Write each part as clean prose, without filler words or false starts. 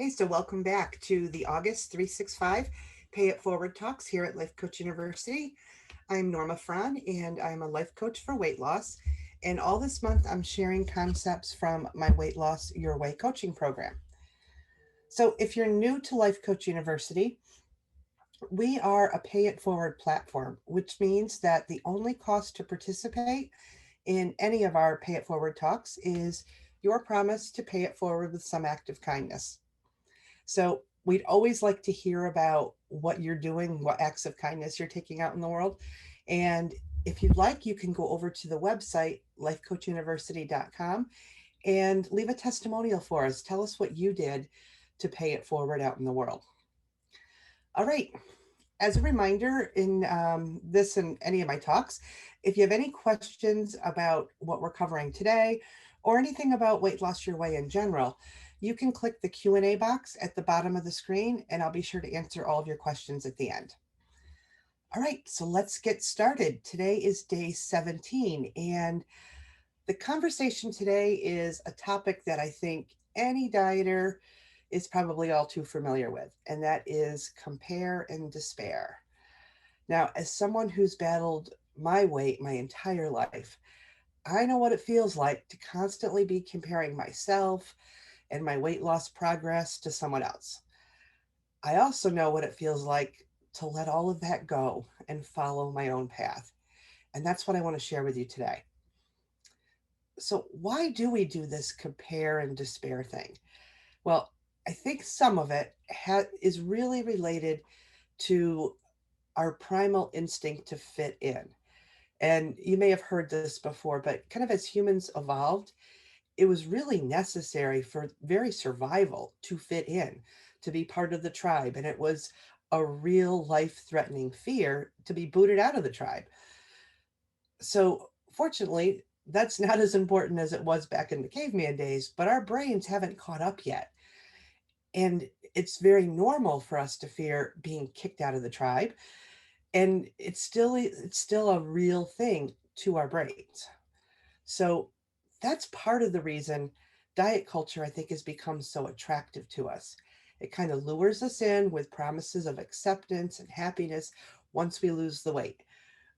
Hey, so welcome back to the August 365 Pay It Forward Talks here at Life Coach University. I'm Norma Frahn, and I'm a life coach for weight loss. And all this month, I'm sharing concepts from my Weight Loss Your Way coaching program. So, if you're new to Life Coach University, we are a pay it forward platform, which means that the only cost to participate in any of our pay it forward talks is your promise to pay it forward with some act of kindness. So we'd always like to hear about what you're doing, what acts of kindness you're taking out in the world. And if you'd like, you can go over to the website, lifecoachuniversity.com, and leave a testimonial for us. Tell us what you did to pay it forward out in the world. All right. As a reminder, in this and any of my talks, if you have any questions about what we're covering today or anything about weight loss your way in general, you can click the Q&A box at the bottom of the screen and I'll be sure to answer all of your questions at the end. All right, so let's get started. Today is day 17, and the conversation today is a topic that I think any dieter is probably all too familiar with, and that is compare and despair. Now, as someone who's battled my weight my entire life, I know what it feels like to constantly be comparing myself and my weight loss progress to someone else. I also know what it feels like to let all of that go and follow my own path. And that's what I want to share with you today. So, why do we do this compare and despair thing? Well, I think some of it is really related to our primal instinct to fit in. And you may have heard this before, but kind of as humans evolved, it was really necessary for very survival to fit in, to be part of the tribe. And it was a real life threatening fear to be booted out of the tribe. So, fortunately, that's not as important as it was back in the caveman days, but our brains haven't caught up yet. And it's very normal for us to fear being kicked out of the tribe. And it's still a real thing to our brains. So that's part of the reason diet culture, I think, has become so attractive to us. It kind of lures us in with promises of acceptance and happiness once we lose the weight,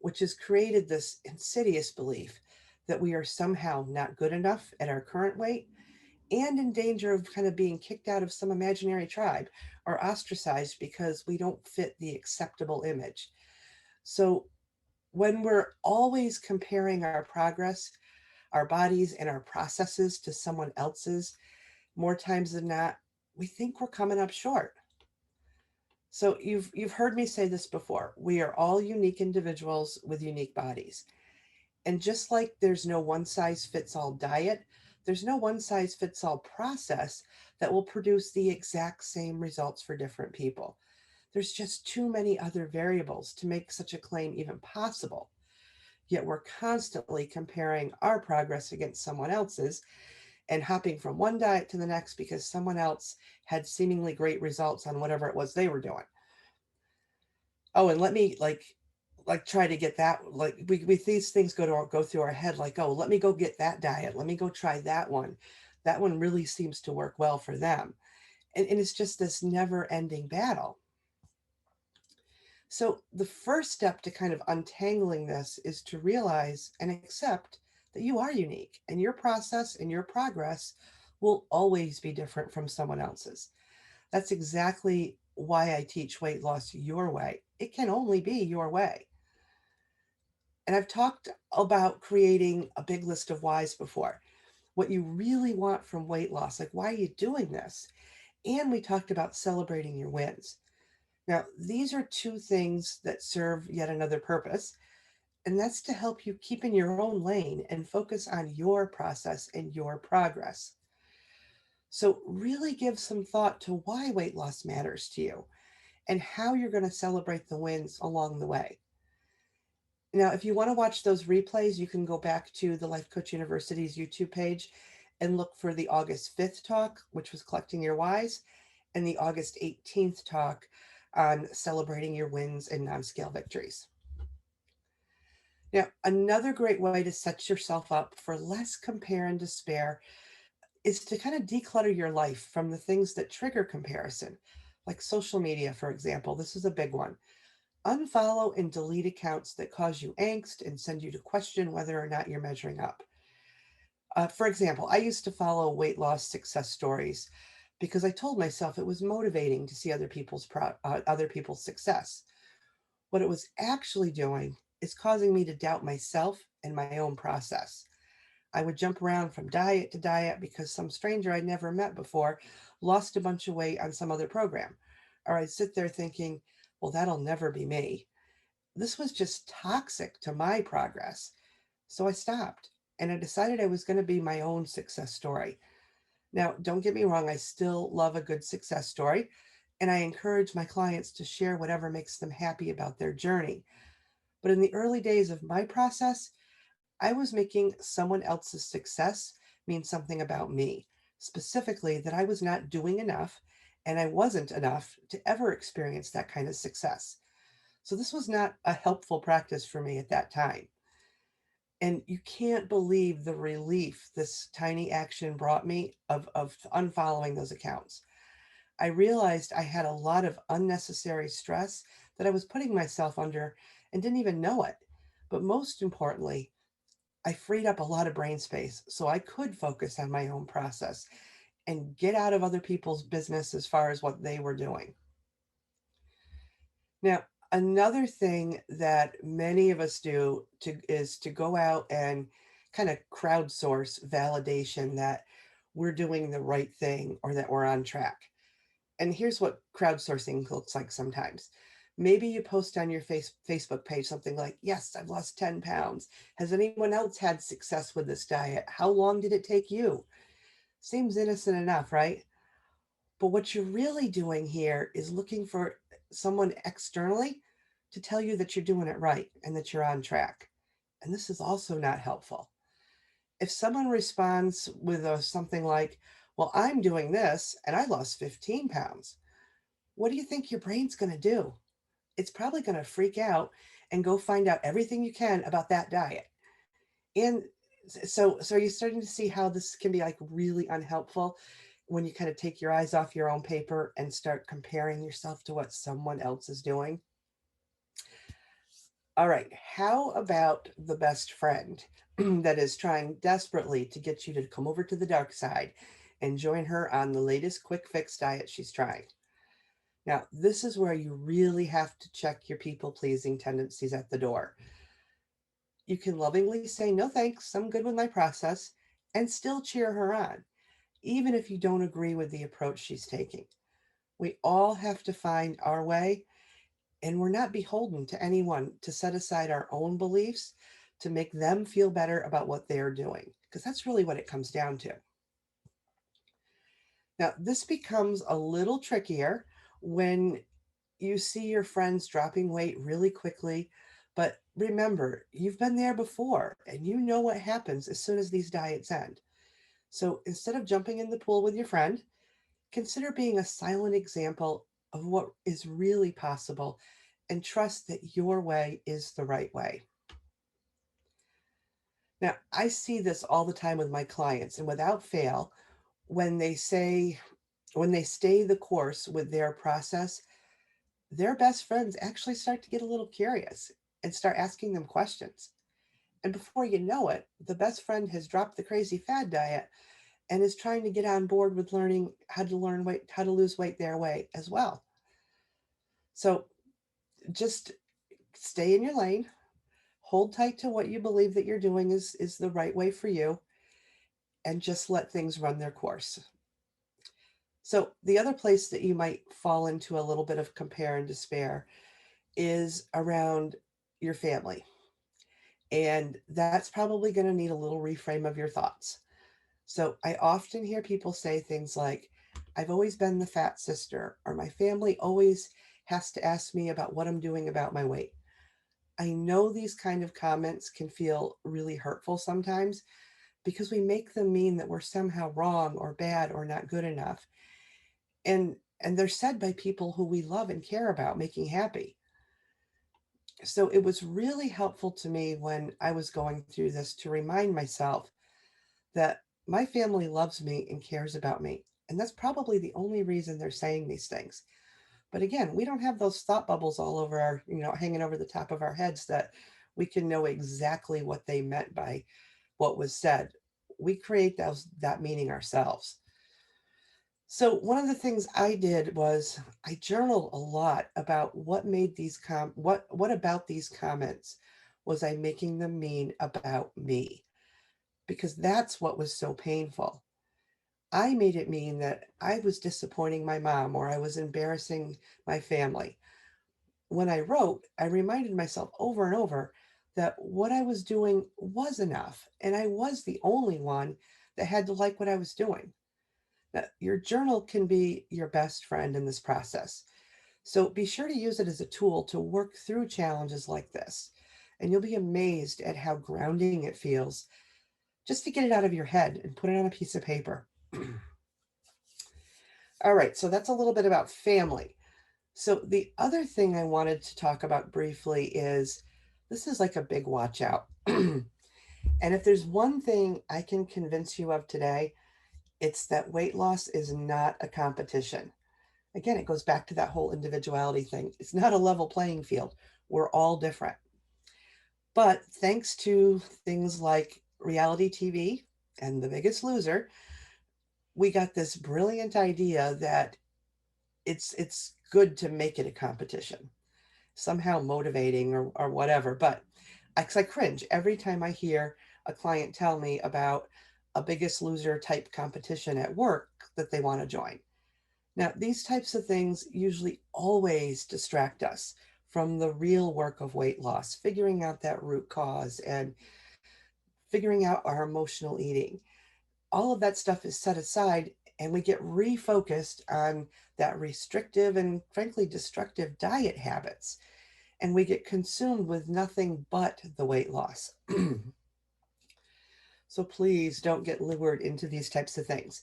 which has created this insidious belief that we are somehow not good enough at our current weight and in danger of kind of being kicked out of some imaginary tribe or ostracized because we don't fit the acceptable image. So when we're always comparing our progress, our bodies and our processes to someone else's, more times than not, we think we're coming up short. So you've heard me say this before. We are all unique individuals with unique bodies. And just like there's no one size fits all diet, there's no one size fits all process that will produce the exact same results for different people. There's just too many other variables to make such a claim even possible. Yet we're constantly comparing our progress against someone else's and hopping from one diet to the next because someone else had seemingly great results on whatever it was they were doing. Oh, and let me like try to get that, like we these things go through our head, like, oh, let me go get that diet, let me go try that one really seems to work well for them. And it's just this never ending battle. So the first step to kind of untangling this is to realize and accept that you are unique and your process and your progress will always be different from someone else's. That's exactly why I teach weight loss your way. It can only be your way. And I've talked about creating a big list of whys before. What you really want from weight loss, like why are you doing this? And we talked about celebrating your wins. Now, these are two things that serve yet another purpose, and that's to help you keep in your own lane and focus on your process and your progress. So, really give some thought to why weight loss matters to you and how you're going to celebrate the wins along the way. Now, if you want to watch those replays, you can go back to the Life Coach University's YouTube page and look for the August 5th talk, which was collecting your whys, and the August 18th talk on celebrating your wins and non scale victories. Now, another great way to set yourself up for less compare and despair is to kind of declutter your life from the things that trigger comparison, like social media, for example. This is a big one. Unfollow and delete accounts that cause you angst and send you to question whether or not you're measuring up. For example, I used to follow weight loss success stories because I told myself it was motivating to see other people's success. What it was actually doing is causing me to doubt myself and my own process. I would jump around from diet to diet because some stranger I'd never met before lost a bunch of weight on some other program. Or I'd sit there thinking, well, that'll never be me. This was just toxic to my progress. So I stopped and I decided I was going to be my own success story. Now, don't get me wrong, I still love a good success story, and I encourage my clients to share whatever makes them happy about their journey. But in the early days of my process, I was making someone else's success mean something about me, specifically that I was not doing enough and I wasn't enough to ever experience that kind of success. So this was not a helpful practice for me at that time. And you can't believe the relief this tiny action brought me of unfollowing those accounts. I realized I had a lot of unnecessary stress that I was putting myself under and didn't even know it. But most importantly, I freed up a lot of brain space so I could focus on my own process and get out of other people's business as far as what they were doing. Now, another thing that many of us do is to go out and kind of crowdsource validation that we're doing the right thing or that we're on track. And here's what crowdsourcing looks like sometimes. Maybe you post on your Facebook page something like, yes, I've lost 10 pounds. Has anyone else had success with this diet? How long did it take you? Seems innocent enough, right? But what you're really doing here is looking for someone externally to tell you that you're doing it right and that you're on track. And this is also not helpful. If someone responds with something like, well, I'm doing this and I lost 15 pounds, what do you think your brain's going to do? It's probably going to freak out and go find out everything you can about that diet. And so you're starting to see how this can be like really unhelpful when you kind of take your eyes off your own paper and start comparing yourself to what someone else is doing. All right, how about the best friend that is trying desperately to get you to come over to the dark side and join her on the latest quick fix diet she's trying? Now, this is where you really have to check your people pleasing tendencies at the door. You can lovingly say, no thanks, I'm good with my process, and still cheer her on, even if you don't agree with the approach she's taking. We all have to find our way, and we're not beholden to anyone to set aside our own beliefs to make them feel better about what they're doing, because that's really what it comes down to. Now, this becomes a little trickier when you see your friends dropping weight really quickly. But remember, you've been there before and you know what happens as soon as these diets end. So instead of jumping in the pool with your friend, consider being a silent example of what is really possible and trust that your way is the right way. Now, I see this all the time with my clients, and without fail, when they say, when they stay the course with their process, their best friends actually start to get a little curious and start asking them questions. And before you know it, the best friend has dropped the crazy fad diet and is trying to get on board with learning how to lose weight their way as well. So just stay in your lane, hold tight to what you believe that you're doing is the right way for you, and just let things run their course. So the other place that you might fall into a little bit of compare and despair is around your family. And that's probably going to need a little reframe of your thoughts. So I often hear people say things like, I've always been the fat sister, or my family always has to ask me about what I'm doing about my weight. I know these kind of comments can feel really hurtful sometimes because we make them mean that we're somehow wrong or bad or not good enough. And they're said by people who we love and care about making happy. So it was really helpful to me when I was going through this to remind myself that My family loves me and cares about me. And that's probably the only reason they're saying these things. But again, we don't have those thought bubbles all over our, hanging over the top of our heads that we can know exactly what they meant by what was said. We create that meaning ourselves. So one of the things I did was I journaled a lot about what made these what about these comments was I making them mean about me, because that's what was so painful. I made it mean that I was disappointing my mom or I was embarrassing my family. When I wrote, I reminded myself over and over that what I was doing was enough and I was the only one that had to like what I was doing. Now, your journal can be your best friend in this process. So be sure to use it as a tool to work through challenges like this. And you'll be amazed at how grounding it feels just to get it out of your head and put it on a piece of paper. All right, so that's a little bit about family. So the other thing I wanted to talk about briefly is this is like a big watch out. And if there's one thing I can convince you of today, it's that weight loss is not a competition. Again, it goes back to that whole individuality thing. It's not a level playing field. We're all different. But thanks to things like reality TV and The Biggest Loser, we got this brilliant idea that it's good to make it a competition, somehow motivating or whatever. But I cringe every time I hear a client tell me about a Biggest Loser type competition at work that they want to join. Now, these types of things usually always distract us from the real work of weight loss, figuring out that root cause and figuring out our emotional eating. All of that stuff is set aside and we get refocused on that restrictive and frankly destructive diet habits. And we get consumed with nothing but the weight loss. So please don't get lured into these types of things.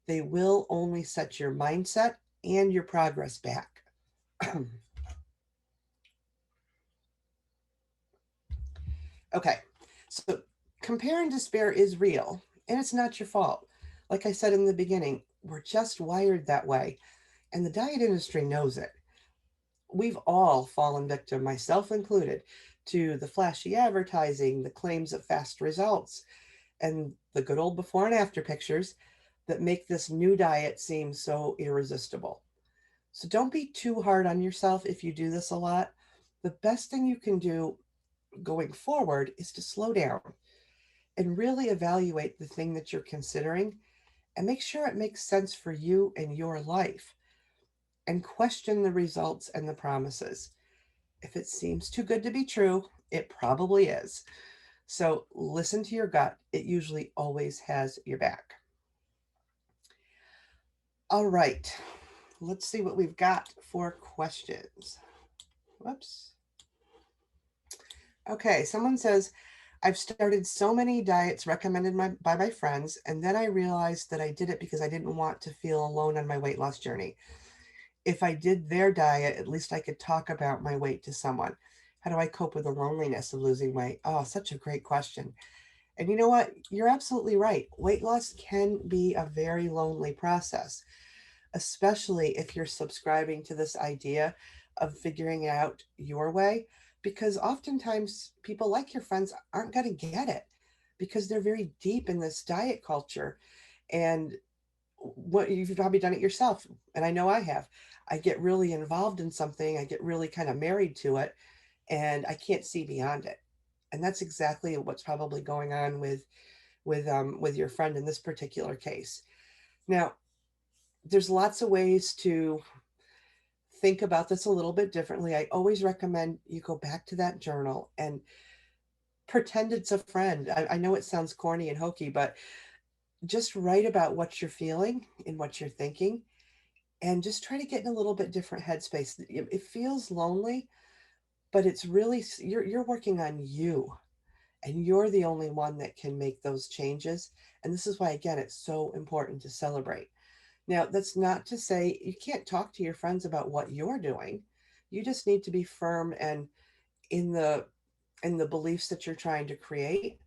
They will only set your mindset and your progress back. Okay, so compare and despair is real, and it's not your fault. Like I said in the beginning, we're just wired that way, and the diet industry knows it. We've all fallen victim, myself included, to the flashy advertising, the claims of fast results, and the good old before and after pictures that make this new diet seem so irresistible. So don't be too hard on yourself if you do this a lot. The best thing you can do going forward is to slow down and really evaluate the thing that you're considering and make sure it makes sense for you and your life, and question the results and the promises. If it seems too good to be true, it probably is. So listen to your gut. It usually always has your back. All right. Let's see what we've got for questions. Whoops. Okay, someone says, I've started so many diets recommended by my friends, and then I realized that I did it because I didn't want to feel alone on my weight loss journey. If I did their diet, at least I could talk about my weight to someone. How do I cope with the loneliness of losing weight? Oh, such a great question. And you know what? You're absolutely right. Weight loss can be a very lonely process, especially if you're subscribing to this idea of figuring out your way, because oftentimes people like your friends aren't going to get it because they're very deep in this diet culture. And what you've probably done it yourself, and I know I have. I get really involved in something, I get really kind of married to it, and I can't see beyond it. And that's exactly what's probably going on with your friend in this particular case. Now, there's lots of ways to think about this a little bit differently. I always recommend you go back to that journal and pretend it's a friend. I know it sounds corny and hokey, but just write about what you're feeling and what you're thinking, and just try to get in a little bit different headspace. It feels lonely, but it's really you're working on you, and you're the only one that can make those changes. And this is why, again, it's so important to celebrate. Now, that's not to say you can't talk to your friends about what you're doing. You just need to be firm and in the beliefs that you're trying to create,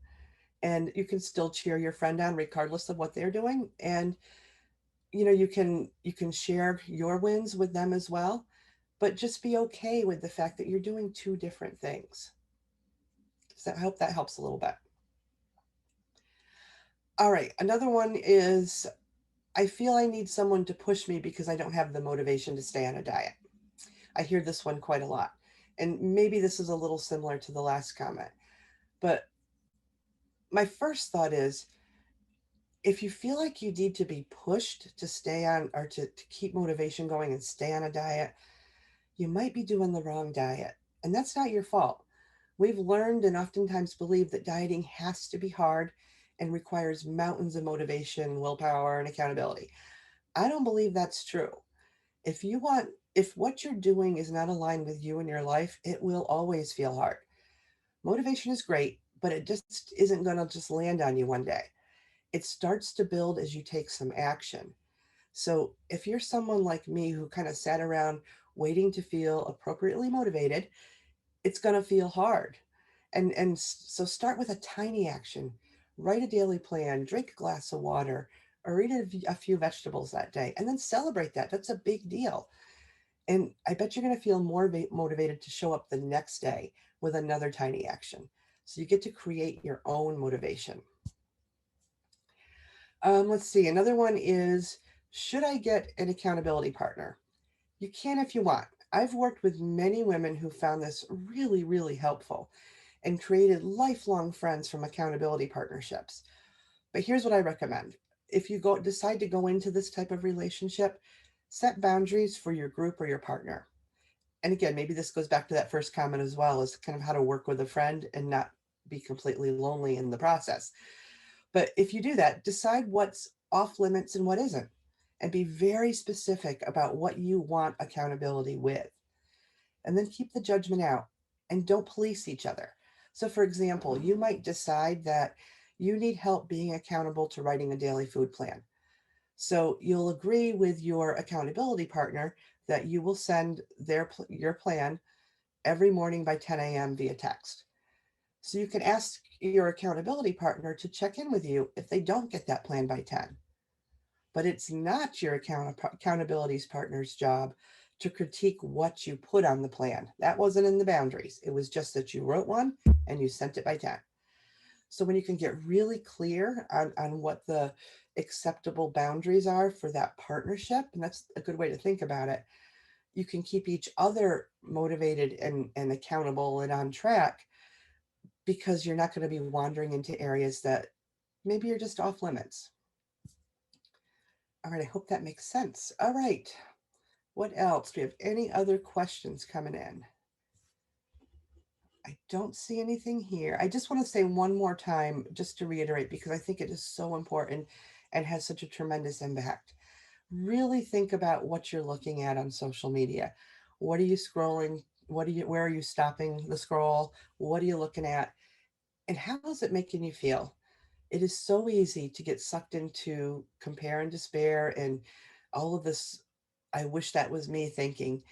and you can still cheer your friend on regardless of what they're doing. And you can share your wins with them as well, but just be okay with the fact that you're doing two different things. So I hope that helps a little bit. All right, another one is I feel I need someone to push me because I don't have the motivation to stay on a diet. I hear this one quite a lot. And maybe this is a little similar to the last comment. But my first thought is if you feel like you need to be pushed to stay on or to keep motivation going and stay on a diet, you might be doing the wrong diet. And that's not your fault. We've learned and oftentimes believe that dieting has to be hard and requires mountains of motivation, willpower, and accountability. I don't believe that's true. If what you're doing is not aligned with you and your life, it will always feel hard. Motivation is great, but it just isn't going to just land on you one day. It starts to build as you take some action. So if you're someone like me who kind of sat around waiting to feel appropriately motivated, it's going to feel hard. So start with a tiny action. Write a daily plan, drink a glass of water, or eat a few vegetables that day, and then celebrate that. That's a big deal. And I bet you're going to feel more motivated to show up the next day with another tiny action. So you get to create your own motivation. Let's see. Another one is, should I get an accountability partner? You can if you want. I've worked with many women who found this really, really helpful and created lifelong friends from accountability partnerships. But here's what I recommend. If you decide to go into this type of relationship, set boundaries for your group or your partner. And again, maybe this goes back to that first comment as well, as kind of how to work with a friend and not be completely lonely in the process. But if you do that, decide what's off limits and what isn't, and be very specific about what you want accountability with. And then keep the judgment out and don't police each other. So, for example, you might decide that you need help being accountable to writing a daily food plan. So, you'll agree with your accountability partner that you will send your plan every morning by 10 a.m. via text. So, you can ask your accountability partner to check in with you if they don't get that plan by 10. But it's not your accountability partner's job to critique what you put on the plan. That wasn't in the boundaries. It was just that you wrote one and you sent it by 10. So when you can get really clear on what the acceptable boundaries are for that partnership, and that's a good way to think about it, you can keep each other motivated and accountable and on track because you're not going to be wandering into areas that maybe you're just off limits. All right, I hope that makes sense. All right, what else? Do we have any other questions coming in? I don't see anything here. I just want to say one more time, just to reiterate, because I think it is so important and has such a tremendous impact. Really think about what you're looking at on social media. What are you scrolling? Where are you stopping the scroll? What are you looking at? And how is it making you feel? It is so easy to get sucked into compare and despair and all of this I wish that was me thinking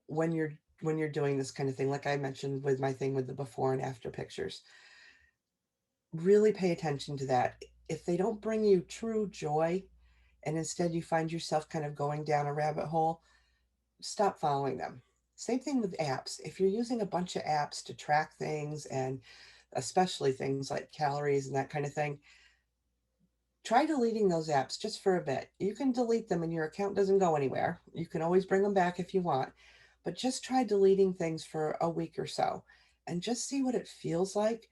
when you're doing this kind of thing, like I mentioned with my thing with the before and after pictures. Really pay attention to that. If they don't bring you true joy and instead you find yourself kind of going down a rabbit hole, stop following them. Same thing with apps. If you're using a bunch of apps to track things, and especially things like calories and that kind of thing, try deleting those apps just for a bit. You can delete them and your account doesn't go anywhere. You can always bring them back if you want, but just try deleting things for a week or so and just see what it feels like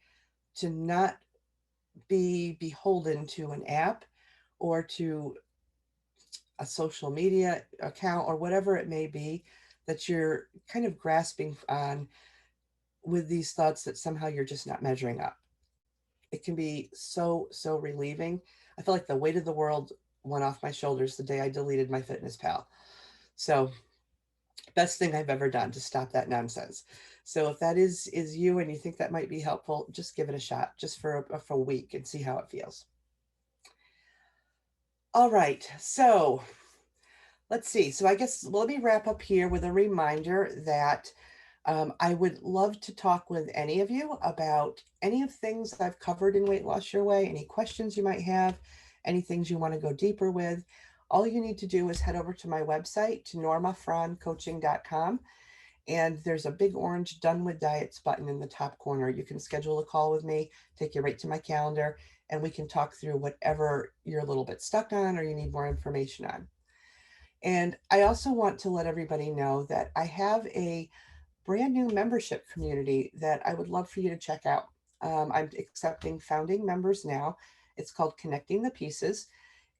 to not be beholden to an app or to a social media account or whatever it may be that you're kind of grasping on with these thoughts that somehow you're just not measuring up. It can be so relieving. I feel like the weight of the world went off my shoulders the day I deleted my Fitness Pal. So best thing I've ever done to stop that nonsense. So if that is you and you think that might be helpful, just give it a shot just for a week and see how it feels. All right. So let's see. So I guess let me wrap up here with a reminder that I would love to talk with any of you about any of things I've covered in Weight Loss Your Way, any questions you might have, any things you want to go deeper with. All you need to do is head over to my website, to normafrahncoaching.com, and there's a big orange Done with Diets button in the top corner. You can schedule a call with me, take you right to my calendar, and we can talk through whatever you're a little bit stuck on or you need more information on. And I also want to let everybody know that I have a brand new membership community that I would love for you to check out. I'm accepting founding members now. It's called Connecting the Pieces,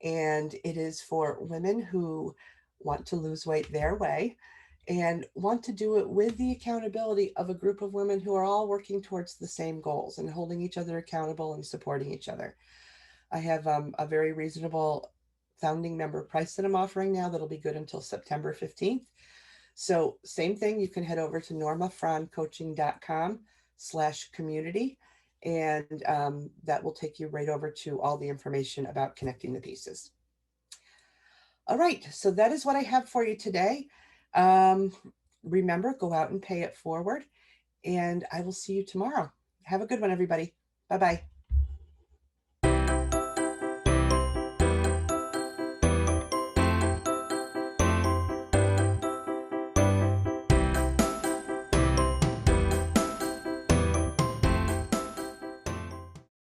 and it is for women who want to lose weight their way and want to do it with the accountability of a group of women who are all working towards the same goals and holding each other accountable and supporting each other. I have a very reasonable founding member price that I'm offering now that'll be good until September 15th. So same thing, you can head over to normafrahncoaching.com/community, and that will take you right over to all the information about connecting the pieces. All right, so that is what I have for you today. Um, Remember, go out and pay it forward, and I will see you tomorrow. Have a good one, everybody. Bye bye.